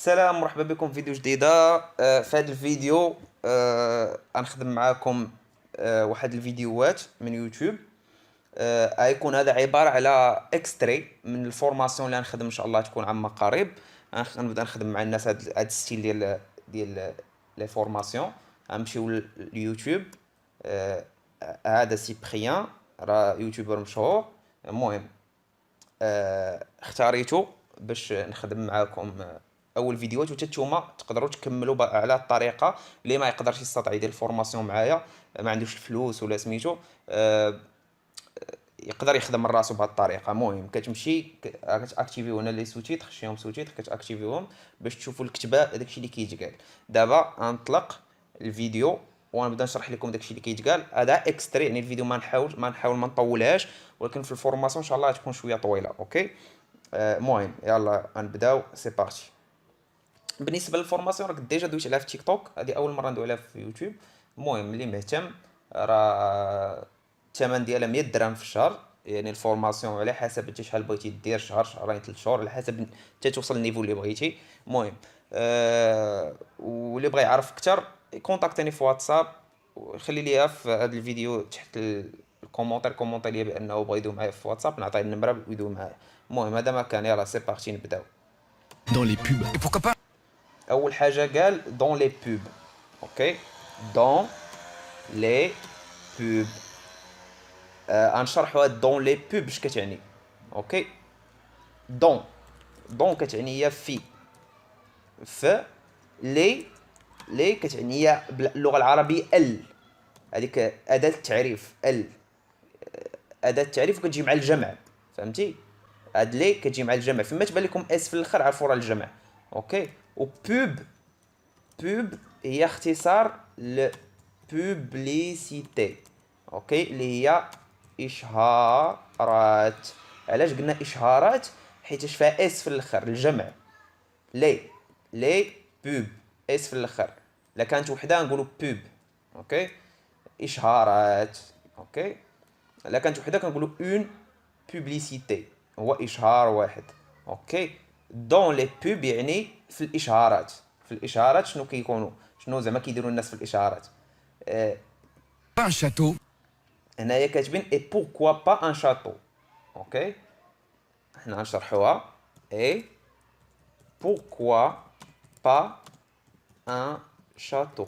السلام، مرحبا بكم في فيديو جديدة. في هذا الفيديو غنخدم معاكم واحد الفيديوهات من يوتيوب. غيكون هذا عبارة على اكستري من الفورماسيون اللي غنخدم ان شاء الله تكون عما قريب. غنبدا نخدم مع الناس هاد الستيل ديال لي فورماسيون. غنمشيو لليوتيوب. آه، هذا سيبريان راه يوتيوبر مشهور. المهم اختاريته باش نخدم معاكم اول فيديوهات، وحتى نتوما تقدروا تكملوا على الطريقه. اللي ما يقدرش يستطيع يدير الفورماسيون معايا، ما عندوش الفلوس ولا سميتو، يقدر يخدم من راسو بهذه الطريقه. المهم كتمشي كتاكتيفيو هنا لي سوتيتر، خشيهم سوتيتر كتاكتيفيهم باش تشوفوا الكتابه داكشي اللي كيتقال. دابا غنطلق الفيديو ونبدا نشرح لكم داكشي اللي كيتقال. هذا اكستري، يعني الفيديو ما نحاول ما نطولهاش، ولكن في الفورماسيون ان شاء الله تكون شويه طويله. اوكي. المهم يلا غنبداو، سي بارتي. بالنسبه للفورماسيون راك ديجا دويت عليها في تيك توك، هذه اول مره ندوي عليها في يوتيوب. المهم اللي مهتم، راه الثمن ديالها 100 درهم في الشهر. يعني الفورماسيون على حسب انت شحال بغيتي دير، شهر شهرين 3 شهور، على حسب حتى توصل للنيفو اللي بغيتي. المهم واللي بغى يعرف اكثر كونتاكتيني في واتساب، وخلي ليها في هذا الفيديو تحت الكومونتير كومونتي ليا بانه بغى يدوي معايا في واتساب، نعطيه النمره ويدوي معايا. المهم هذا ما كان، يلا سي بارتي نبداو. dans les pubs. Et pourquoi pas? اول حاجه قال دون لي بوب. اوكي، دون لي بوب. غنشرحوا هاد دون لي بوب اش كتعني. اوكي، دون كتعني هي في لي. كتعني هي باللغه العربيه هذيك اداه التعريف. اداه التعريف وكتجي مع الجمع، فهمتي؟ هاد لي كتجي مع الجمع، فيما تبان لكم اس في الاخر عرفوا راه الجمع. اوكي. وبوب، هي اختصار ل بوبليسيتي. اوكي، اللي هي اشهارات. علاش قلنا اشهارات؟ حيت فيها اس في الاخر، الجمع. لي بوب، اس في الاخر. الا كانت وحده نقولوا بوب. اوكي، اشهارات. اوكي، الا كانت وحده كنقولوا اون بوبليسيتي، هو اشهار واحد. اوكي. دون لي بوب يعني في الاشهارات. في الاشهارات شنو كيكونوا، شنو زعما كيديروا الناس في الاشهارات؟ Pas un château. هنايا كاتبين اي بوركوا با ان شاتو. اوكي، حنا غنشرحوها. اي بوركوا با ان شاتو.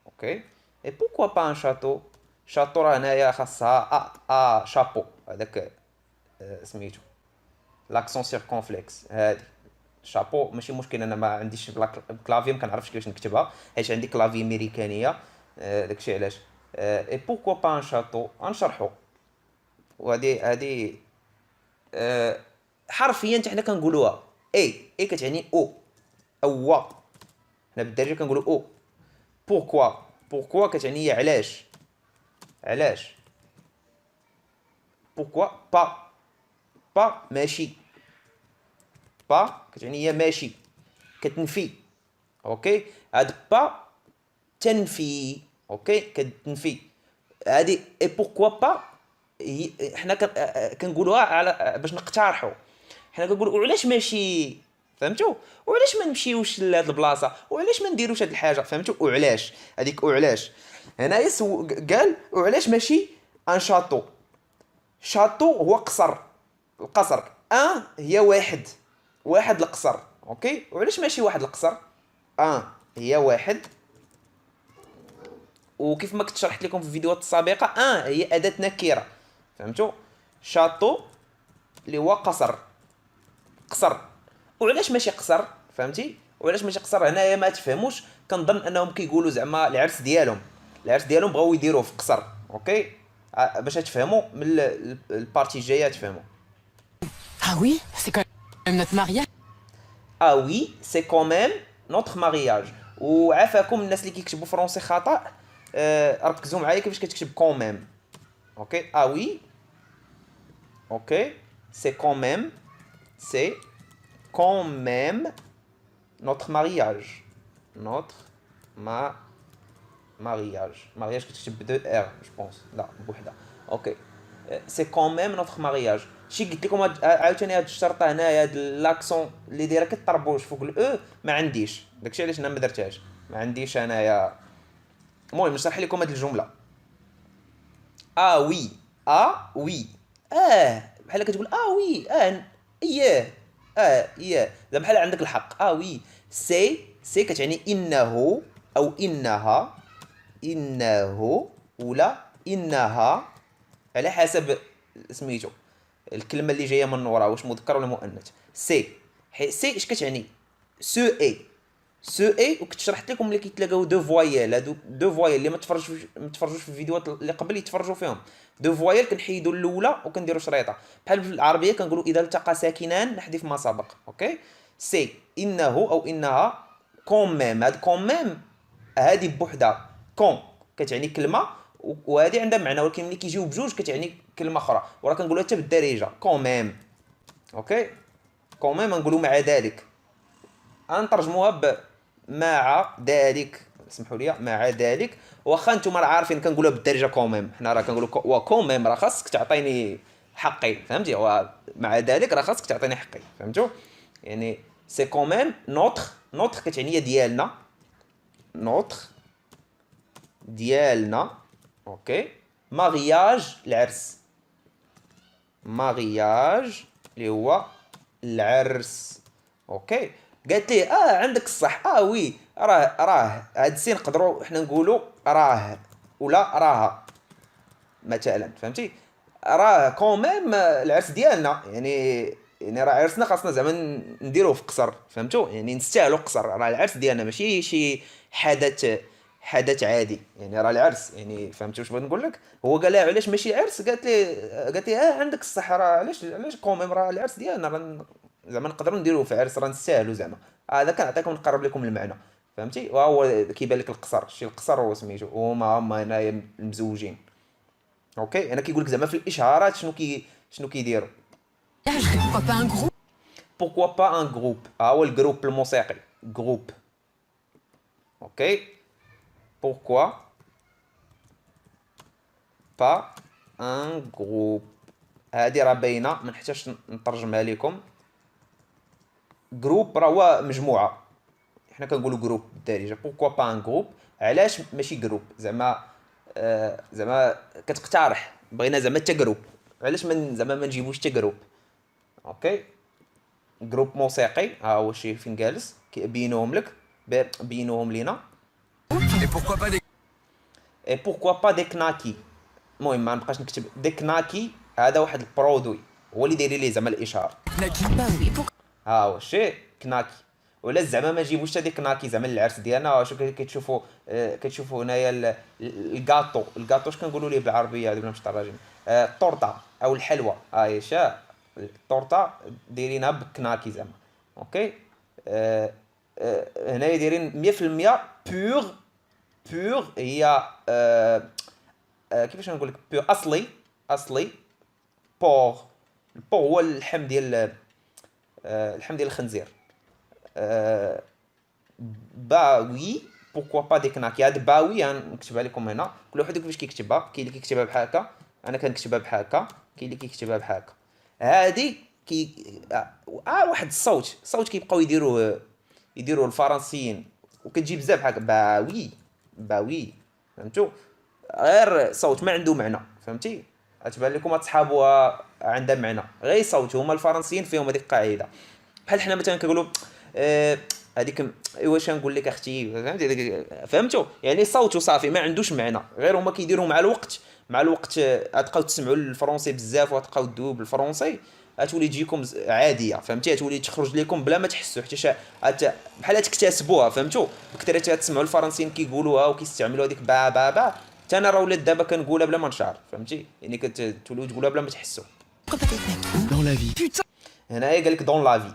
اوكي. اي بوركوا با ان شاتو. شاتو راه هنايا خاصها شابو، هذاك سميتو لاكسون سيركونفليكس. هادي شابو ماشي مشكل، انا ما عنديش كلافي، ما كنعرفش كيفاش نكتبها حيت عندي كلافي امريكانيه. داكشي علاش. اي بوركوا با ان شاتو غنشرحو. وهادي حرفيا حنا كنقولوها اي كتعني او او. حنا بالدارجه كنقولوا او. بوركوا، كتعني هي علاش. بوركوا با ماشي. كتعني هي ماشي، كتنفي. اوكي، هاد تنفي. اوكي، كتنفي. هادي اي بوركوا با حنا كنقولوها على باش نقترحوا. حنا كنقولوا وعلاش ماشي، فهمتوا؟ وعلاش ما نمشيوش لهاد البلاصه، وعلاش ما نديروش هاد الحاجه، فهمتوا؟ وعلاش هذيك وعلاش. هنايا قال وعلاش ماشي ان شاتو. شاتو هو قصر، القصر. هي واحد القصر. اوكي، وعلاش ماشي واحد القصر؟ هي واحد. وكيف ما كنت شرحت لكم في الفيديوهات السابقه، هي اداه نكره، فهمتوا؟ شاتو اللي هو قصر. وعلاش ماشي قصر، فهمتي؟ وعلاش ماشي قصر هنايا ما تفهموش. كنظن انهم كيقولوا زعما العرس ديالهم بغاو يديروه في قصر. اوكي، باش تفهموا من البارتي الجايه تفهموا. Ah oui, c'est quand même notre mariage. وي سي كوميم نوتر مارياج. وعافاكم الناس اللي كيكتبوا فرونسي خطا، ركزوا معايا كيفاش كتكتب كوميم. اوكي، وي. اوكي، سي كوميم، سي كوميم نوتر مارياج. نوتر ما مارياج كتكتب ب 2 ار جو بونس، لا بوحده. اوكي، سي كوميم نوتر مارياج. شي قلت لكم عاوتاني هاد الشرطه هنايا هاد لاكسون اللي دايره كطربوش فوق الاو ما عنديش، داكشي علاش انا ما درتهاش، ما عنديش انايا. المهم نشرح لكم هاد الجمله. وي وي بحال كتقول وي اياه اياه، زعما بحال عندك الحق. وي سي كتعني انه او انها، انه ولا انها على حسب سميتو الكلمه اللي جايه من ورا، واش مذكر ولا مؤنث. سي اش كتعني؟ سو اي، سو اي. وكنت شرحت لكم ملي كيتلاقاو دو فوايال، هادو دو فوايال اللي ما تفرجوش في الفيديوهات اللي قبل يتفرجوا فيهم. دو فوايال كنحيدوا الاولى وكنديروا شريطه، بحال في العربيه كنقولوا اذا التقى ساكنان نحذف ما سبق. اوكي، سي انه او انها. كون ميم، هاد كون ميم هادي بوحدها كون كتعني كلمه، وهادي عندها معنى، ولكن ملي كيجيو بجوج كتعني كلمه اخرى، وراه كنقولها حتى بالدارجه كون ميم. اوكي، كون ميم نقولوا مع ذلك، غنترجموها مع ذلك، اسمحوا لي، مع ذلك. واخا نتوما راه عارفين كنقولها بالدارجه كوميم، حنا راه كنقولوا كوميم، راه خاصك تعطيني حقي، فهمتي؟ مع ذلك راه خاصك تعطيني حقي، فهمتوا؟ يعني سي كوميم نوتخ، نوتخ كتعني ديالنا، نوتخ ديالنا. اوكي، مارياج العرس، مارياج اللي هو العرس. اوكي، قالت لي عندك الصح. وي راه هاد السين نقدروا حنا نقولوا راه ولا راها مثلا، فهمتي؟ راه كوميم العرس ديالنا، يعني راه عرسنا خاصنا زعما نديروه في قصر، فهمتوا؟ يعني نستاهلوا قصر، راه العرس ديالنا ماشي شي حدث عادي، يعني راه العرس، يعني فهمتي واش بغيت نقول لك؟ هو قال لها علاش ماشي عرس، قالت لي عندك الصح، راه علاش كوميم، راه العرس ديالنا، زعما نقدروا نديروه في عرس، راه نستاهلوا زعما. هذا كنعطيكم نقرب لكم المعنى، فهمتي؟ وهو كيبان لك القصر، شي القصر هو سميتو، هما هنايا مزوجين. اوكي، انا كيقول لك زعما في الاشهارات شنو كيديروا. Pourquoi pas un groupe? بوركوا با ان جروب، هو الجروب الموسيقي جروب. اوكي، بوركوا با ان جروب، هادي راه باينه ما نحتاجش نترجمها لكم. جروب راه هو مجموعه، حنا كنقولوا جروب بالدارجه. بوركوا با ان جروب، علاش ماشي جروب؟ زعما كتقترح، بغينا زعما حتى جروب، علاش زعما ما نجيبوش حتى جروب. اوكي، جروب موسيقي هو شي فين جالس كيبينوهم لك، بينوهم لينا. Et pourquoi pas des... اي بوركوا با دي كناكي. المهم ما نبقاش نكتب دي كناكي، هذا واحد البرودوي هو اللي داير ليه زعما الاشهار. Bah oui, pourquoi هو شي كناكي. ولا زعما ما نجيبوش حتى دي كناكي زعما للعرس ديالنا. شو كتشوفوا كتشوفوا هنايا الكاطو، الكاطو اش كنقولوا ليه بالعربيه هذه بلا مش تراجم؟ الطورطه او الحلوى، شا الطورطه دايرينها بالكناكي زعما. اوكي، هنايا دايرين 100% بيغ. بيغ هي كيفاش نقول لك بيغ؟ اصلي. بور، البور هو اللحم ديال اللحم ديال الخنزير. باوي بوركوا با دي كناكي. هاد باوي نكتبها لكم هنا، كل واحد كيفاش كيكتبها. كاين اللي كيكتبها بحال هكا، انا كنكتبها بحال هكا، كاين اللي كيكتبها بحال هكا. هادي واحد الصوت كيبقاو يديروه الفرنسيين، وكتجي بزاف بحال هكا باوي، فهمتوا؟ غير صوت ما عنده معنى، فهمتي؟ غتبان لكم تصحابوها عندها معنى، غير صوت. هما الفرنسيين فيهم هذيك القاعده. بحال حنا مثلا كنقولوا هذيك واش نقول لك اختي، فهمتي؟ فهمتوا؟ يعني صوت صافي ما عندوش معنى، غير هما كيديروا مع الوقت. غتبقاو تسمعوا الفرونسي بزاف، وغتبقاو تدويو بالفرونسي، غتولي تجيكم عاديه، فهمتي؟ غتولي تخرج لكم بلا ما تحسوا حتى بحال تكتسبوها، فهمتوا؟ بكثرة تسمعوا الفرنسيين كيقولوها وكيستعملوا هذيك با. حتى انا راه ولات دابا كنقولها بلا ما نشعر، فهمتي؟ يعني كتولوا تقولوها بلا ما تحسوا. pas des knackis? Dans la vie. Putain. هنايا قال لك دون لافي،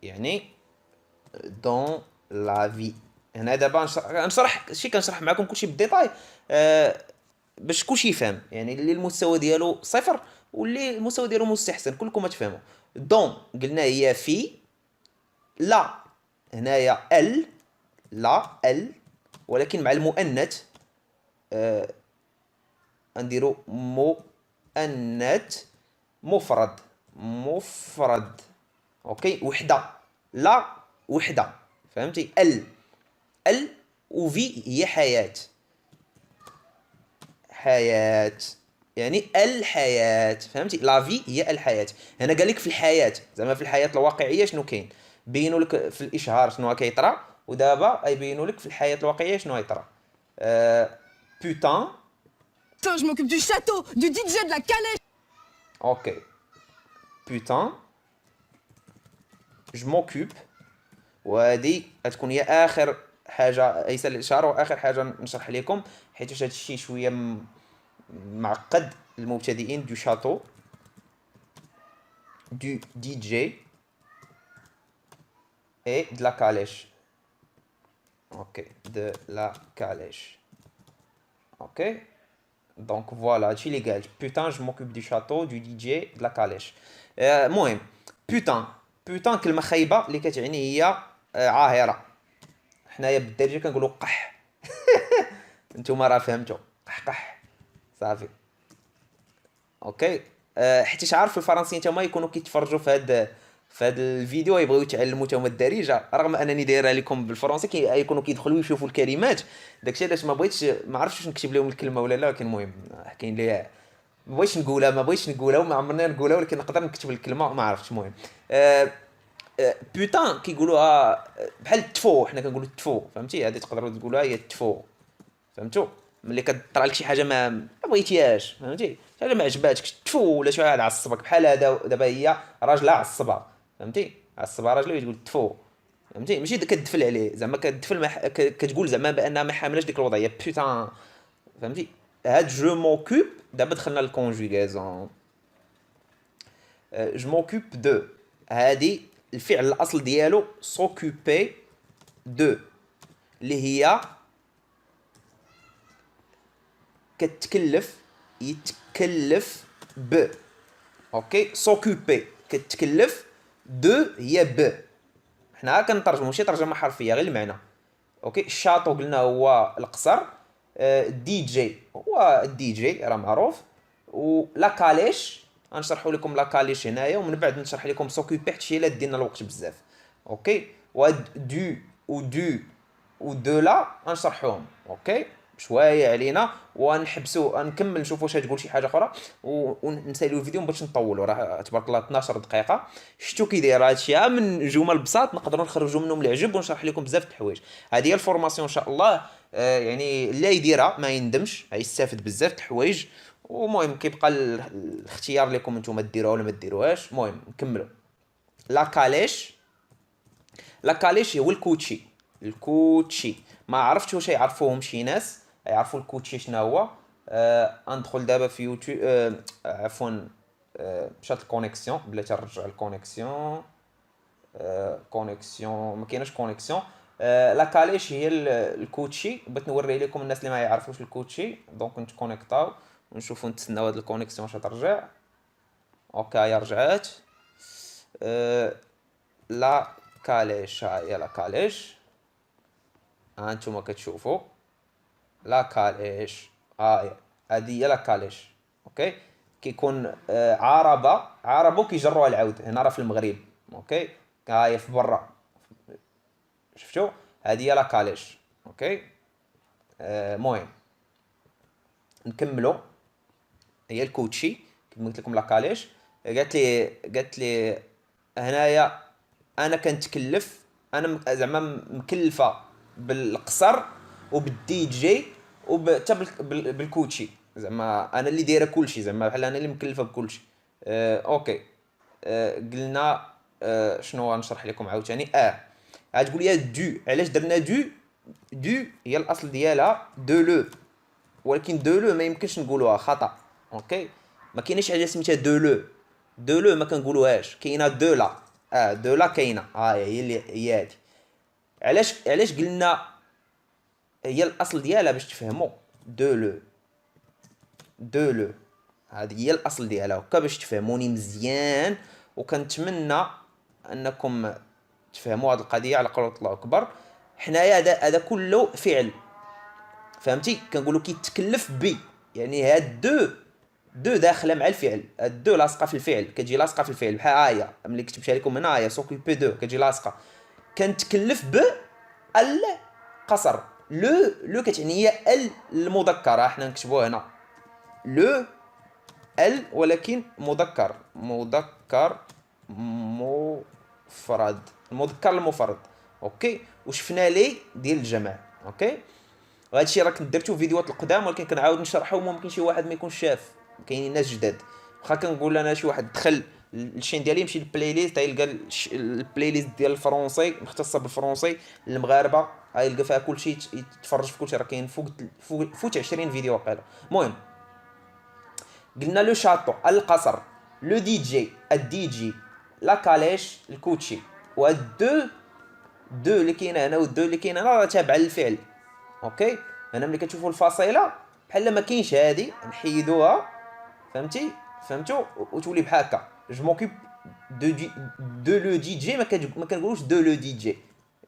يعني دون لافي. هنا دابا كنشرح معكم كلشي بالديتاي، باش كلشي يفهم، يعني اللي المستوى ديالو صفر واللي المستوى ديالو مستحسن كلكم تفهموا. دون قلنا هي في، لا هنايا ال، ولكن مع المؤنث نديرو مؤنث مفرد. مفرد. اوكي وحده، لا وحده، فهمتي؟ ال و في هي حياة، حياة يعني الحياة، فهمتي؟ لا في هي الحياة. هنا قال لك في الحياة، زعما في الحياة الواقعية شنو كاين، بينوا لك في الاشهار شنو كيطرا، ودابا يبينوا لك في الحياة الواقعية شنو يطرا. بوتان. Putain, je m'occupe du château, du DJ, de la calèche. اوكي بوتان جو موكوب. وهذه غتكون هي اخر حاجه، ليس الاشهار واخر حاجه نشرح لكم، حيت هذا الشيء شويه معقد للمبتدئين. دو شاتو، دو دي جي اي de la calèche. اوكي de la calèche. اوكي دونك فوالا هادشي اللي قال. بوتان جو موكوب دو شاتو دو دي جي de la calèche. المهم بوتان، بوتان كلمه خايبه اللي كتعني هي عاهره. حنايا بالدارجه كنقولوا قح. نتوما راه فهمتوا قح صافي. اوكي حيت عارف الفرنسيين تما يكونوا كيتفرجوا في هاد الفيديو، يبغيو يتعلموا تما الدارجه، رغم انني دايرها لكم بالفرنسي يكونوا كيدخلوا يشوفوا الكلمات. داكشي علاش ما بغيتش، ما عرفتش واش نكتب لهم الكلمه ولا لا، ولكن المهم كاين لي ما بغيتش نقولها وما عمرنا نقولها، ولكن نقدر نكتب الكلمه ما عرفتش. المهم بوتان كيقولوها بحال تفو، حنا كنقولوا تفو، فهمتي؟ هذه تقدروا تقولوها هي تفو، فهمتوا؟ ملي كطرا لك شي حاجه ما بغيتيهاش، فهمتي؟ شي حاجه ما عجباتكش تفو، ولا شي واحد عصبك بحال هذا دابا، هي راجله عصبها، فهمتي؟ عصبها راجله وتقول تفو، فهمتي؟ ماشي كتدفل عليه، زعما كتدفل كتقول زعما بانها ما حاملاش ديك الوضعيه بوتان، فهمتي؟ هاد جو موكوب دابا دخلنا للكونجوغازون. جو موكوب دو، هادي الفعل الاصل ديالو سوكوبي دو، اللي هي كتكلف، يتكلف ب. اوكي سوكوبي كتكلف، دو هي ب. حنا كنترجمو ماشي ترجمه حرفيه غير المعنى. اوكي الشاطو قلنا هو القصر، دي جي هو الدي جي راه معروف، و لا كاليش غنشرحوا لكم لا كاليش هنايا، ومن بعد نشرح لكم سوكوبي حيت هي اللي دينا الوقت بزاف. اوكي وهاد دو و دو لا غنشرحوهم اوكي شويه علينا، ونحبسوا نكمل نشوفوا واش تقول شي حاجه اخرى، ونساليو الفيديو باش نطولوا، راه تبارك الله 12 دقيقه. شفتوا كي داير هادشي من جمل بساط نقدروا نخرجوا منهم العجب، ونشرح لكم بزاف د الحوايج. هذه هي الفورماسيون ان شاء الله. يعني اللي يديرها ما يندمش، غيستافد بزاف د الحوايج. ومهم كيبقى الاختيار لكم نتوما ديروها ولا ما ديروهاش. المهم نكملوا. لا كاليش، لا كاليش هو الكوتشي. الكوتشي ما عرفتش واش يعرفوهم شي ناس يعرفوا الكوتشي شنو هو. ندخل دابا في يوتيوب. عفوا مشات الكونيكسيون، بلاتي نرجع الكونيكسيون. كونيكسيون ما كايناش كونيكسيون. لا كاليش هي الكوتشي. بغيت نوري لكم الناس اللي ما يعرفوش الكوتشي، دونك نتكونيكطاو ونشوفوا نتسناو هاد الكونيكسيون واش ترجع. اوكي هي رجعات. لا كاليش، ها هي لا كاليش، ها نتوما كتشوفوا لا كاليش، ها هادي هي لا كاليش. اوكي كيكون عربه كيجروها العود. هنا راه في المغرب. اوكي ها هي في برا، شفتوا؟ هادي هي لا كاليش. اوكي المهم نكملوا. هي الكوتشي كما قلت لكم لا كاليش. قالت لي هنايا انا كنتكلف، انا زعما مكلفه بالقصر وبالدي جي وحتى بالكوتشي، زعما انا اللي دايره كلشي، زعما بحال انا اللي مكلفه بكلشي. اوكي قلنا شنو غنشرح لكم عاوتاني. غتقول لي دو، علاش درنا دو؟ دو هي الاصل ديالها دو لو، ولكن دو لو ما يمكنش نقولوها، خطا. اوكي ما كاينش حاجه سميتها دو لو. دو لو ما كنقولوهاش، كاينه دو لا. دو لا كاينه، هي اللي هي هادي. علاش قلنا هي الاصل ديالها باش تفهموا. دو لو، دو لو هذه هي الاصل ديالها، هكا باش تفهموني مزيان. وكنتمنى انكم تفهموا هذه القضيه على قولة الله اكبر. حنايا هذا كله فعل، فهمتي؟ كنقولوا كيتكلف بي، يعني هاد دو دو داخله مع الفعل، دو لاصقه في الفعل، كتجي لاصقه في الفعل بحال هاهي ملي كتبتها لكم هنا، هي سوكوبي دو كتجي لاصقه. كنتكلف ب القصر. لو كتعني هي المذكره، حنا نكتبوها هنا لو ولكن مذكر مفرد، المذكر المفرد. اوكي، وشفنا لي ديال الجمع. اوكي، وهذا الشيء راه كنت درتو في فيديوهات القدام، ولكن كنعاود نشرحو، ممكن شي واحد ما يكونش شاف، كاينين ناس جداد. واخا كنقول انا شي واحد دخل الشين ديالي يمشي للبلاي ليست، غيلقى البلاي ليست ديال الفرونسي مختصه بالفرونسي المغاربه، غيلقى فيها كلشي، يتفرج في كلشي، راه كاين فوق 20 فيديو واقيلا. المهم قلنا لو شاطو القصر، لو دي جي الدي جي، لا كاليش الكوتشي. وهاد دو اللي كاينه هنا والدو اللي كاينه هنا راه تابعه للفعل. اوكي، هنا ملي كتشوفوا الفاصله بحال ما كاينش هادي، نحيدوها. فهمتوا وتولي بحال هكا جو موكوب دو لو دي جي. ما كنقولوش دو لو دي جي،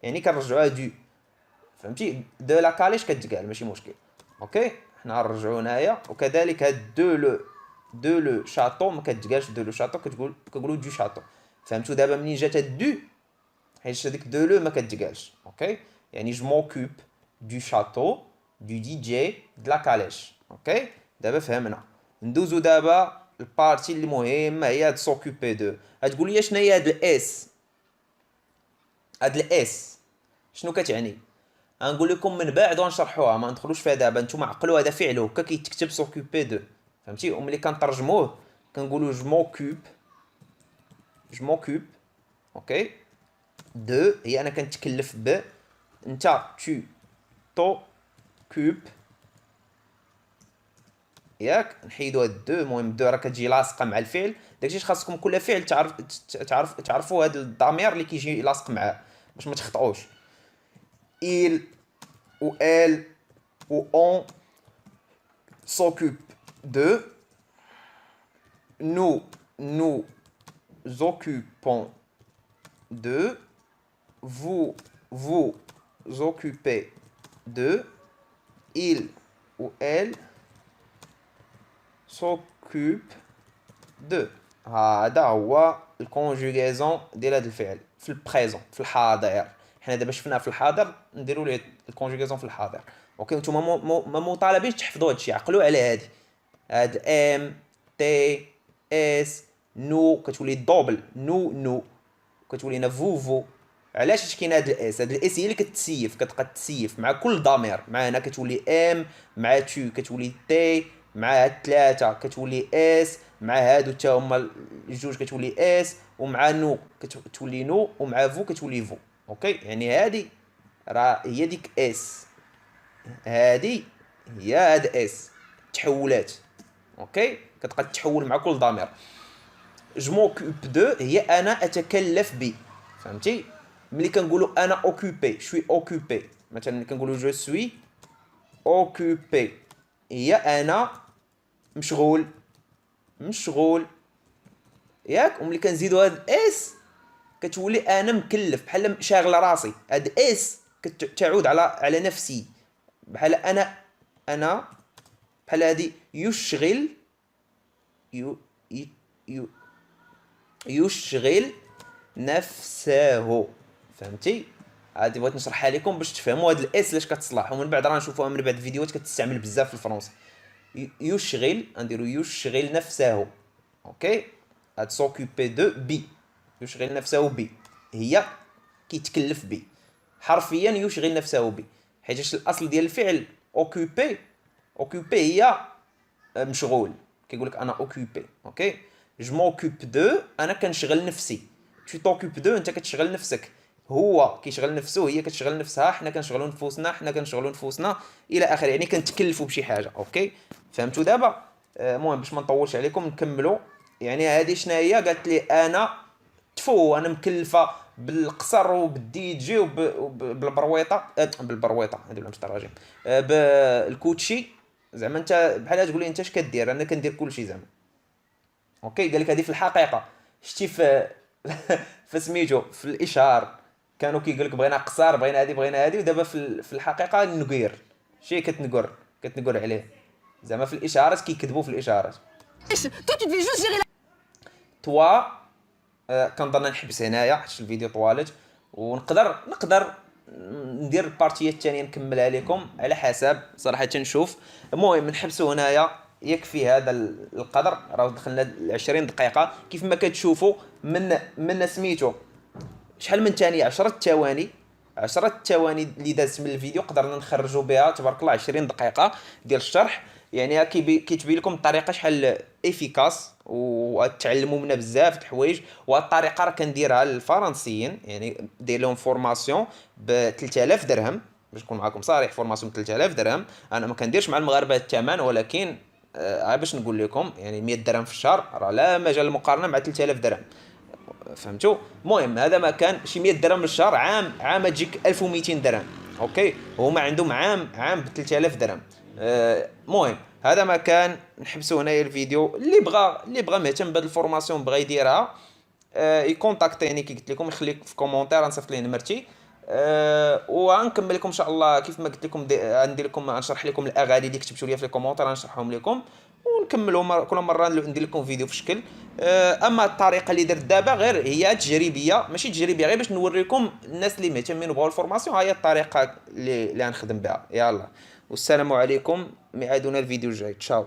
يعني كنرجعوها دو. فهمتي، دو لا كاليش كتقال ماشي مشكل. اوكي، حنا نرجعو هنايا. وكذلك هاد دو لو شاطو ما كتقالش دو لو شاطو، كنقولوا دو شاطو. فهمتوا دابا منين جات هاد دو، حيت هذيك دو لو ما كتقالش. اوكي، يعني جو موكوب دو شاطو دو دي جي د لا كاليش. اوكي، دابا فهمنا. ندوزو دابا البارتي اللي مهمه، هي هاد سوكوبي دو. غتقول لي شنو هي هاد الاس؟ هاد الاس شنو كتعني؟ غنقول لكم من بعد ونشرحوها، ما ندخلوش فيها دابا. نتوما عقلوا هذا فعل هكا كيتكتب سوكوبي دو. فهمتي، وملي كنترجموه كنقولوا جو موكوب. اوكي، دو هي انا كنتكلف ب، انت تو كوب. ياك نحيدو هاد دو. المهم دو راه كتجي لاصقه مع الفعل، داكشي خاصكم كل فعل تعرفوا هاد الضمير اللي كيجي لاصق معاه باش ما تخطئوش. il ou elle ou on s'occupe de. Nous occupons de. Vous occupez de. Il ou elle s'occupe de. هذا هو الكونجوغيزون ديال هذا الفعل في البريزون، في الحاضر. حنا دابا شفنا في الحاضر، نديروا ليه الكونجوغيزون في الحاضر. اوكي، نتوما ما مطالبينش تحفظوا هذا الشيء، عقلوا على هاد ام تي اس نو كتولي دوبل نو كتولي لنا فو. علاش كاين هاد الاس؟ هاد الاس هي اللي كتسيف، كتبقى تسيف مع كل ضمير. مع هنا كتولي ام، مع تو كتولي تي، مع هاد ثلاثه كتولي اس، مع هادو حتى هما الجوج كتولي اس، ومع نو كتولي نو، ومع فو كتولي فو. اوكي، يعني هادي راه هي ديك اس، هادي هي هاد اس تحولات. اوكي، كتبقى تحول مع كل ضمير. جو موكوب دو هي انا اتكلف ب. فهمتي، ملي كنقولوا انا اوكوبي، شوي اوكوبي، مثلا ملي كنقولوا جو سوي اوكوبي هي انا مشغول. ياك، وملي كنزيدوا هاد اس كتولي انا مكلف، بحال شاغل راسي. هاد اس كتعود على نفسي، بحال انا بحال هادي يشغل يشغل نفسه. فهمتي، هادي بغيت نشرحها لكم باش تفهموا هاد الاس لاش كتصلح، ومن بعد راه نشوفوها من بعد الفيديوهات كتستعمل بزاف في الفرنسي. يشغل، نديرو يشغل نفسه. اوكي، هاد سوكوبي دو بي، يشغل نفسه بي هي كيتكلف بي حرفيا، يشغل نفسه بي، حيت الاصل ديال الفعل اوكوبي هي مشغول. كيقول لك انا اوكوبي. اوكي، جو موكوب دو انا كنشغل نفسي، تو توكوب دو انت كتشغل نفسك، هو كيشغل نفسه، هي كتشغل نفسها، حنا كنشغلوا نفوسنا الى اخره، يعني كنتكلفوا بشي حاجه. اوكي، فهمتوا دابا؟ المهم باش ما نطولش عليكم نكملوا. يعني هذه شنو هي؟ قالت لي انا انا مكلفه بالقصر وبالدي جي وبالبرويطه، بالبرويطه هذه ولا مش تراجم، بالكوتشي. زعما انت بحال تقول لي انت اش كدير، انا كندير كلشي زعما. اوكي، قال لك هذه في الحقيقه شتي في في سميتو في الاشهار كانوا كيقول لك بغينا قصار، بغينا هذه، ودابا في الحقيقه نقير شي كتنقر عليه. زعما في الاشارات كيكذبوا في الاشارات. Toi, tu devais juste gérer la... توا كنظن نحبس هنايا حيت الفيديو طوالت، ونقدر ندير البارتيه الثانيه نكملها لكم على حسب صراحه نشوف. المهم نحبسوا هنايا، يكفي هذا القدر، راه دخلنا ل 20 دقيقه كيف ما كتشوفوا من سميتو شحال من ثانيه، 10 ثواني. 10 ثواني اللي دازت من الفيديو قدرنا نخرجوا بها تبارك الله 20 دقيقه ديال الشرح. يعني كيتبين لكم الطريقه شحال افيكاس، وتعلموا منها بزاف د الحوايج. وهاد الطريقه راه كنديرها للفرنسيين، يعني داير لهم فورماسيون ب 3000 درهم باش نكون معكم صريح. فورماسيون ب 3000 درهم، انا ما كنديرش مع المغاربه الثمن، ولكن باش نقول لكم يعني 100 درهم في الشهر راه لا مجال للمقارنه مع 3000 درهم، فهمتوا؟ المهم هذا ما كان شي 100 درهم للشهر، عام تجيك 1200 درهم. اوكي، هما عندهم عام ب 3000 درهم. المهم هذا ما كان. نحبسوا هنايا الفيديو. اللي بغى مهتم بهذه الفورماسيون بغى يديرها يكونتاكتيني كي قلت لكم، يخليك في كومونتير نصيفط ليه نمرتي. وغنكمل لكم ان شاء الله كيف ما قلت لكم، غندير لكم نشرح لكم الاغاني اللي كتبتوا لي في الكومونتير غنشرحهم لكم، ونكملوا كل مره ندير لكم فيديو في شكل. اما الطريقه اللي درت دابا غير هي تجريبيه، ماشي تجريبيه، غير باش نوريكم الناس اللي مهتمين بغاو الفورماسيون ها هي الطريقه اللي غنخدم بها. يلا والسلام عليكم، ميعادنا الفيديو الجاي. تشاو.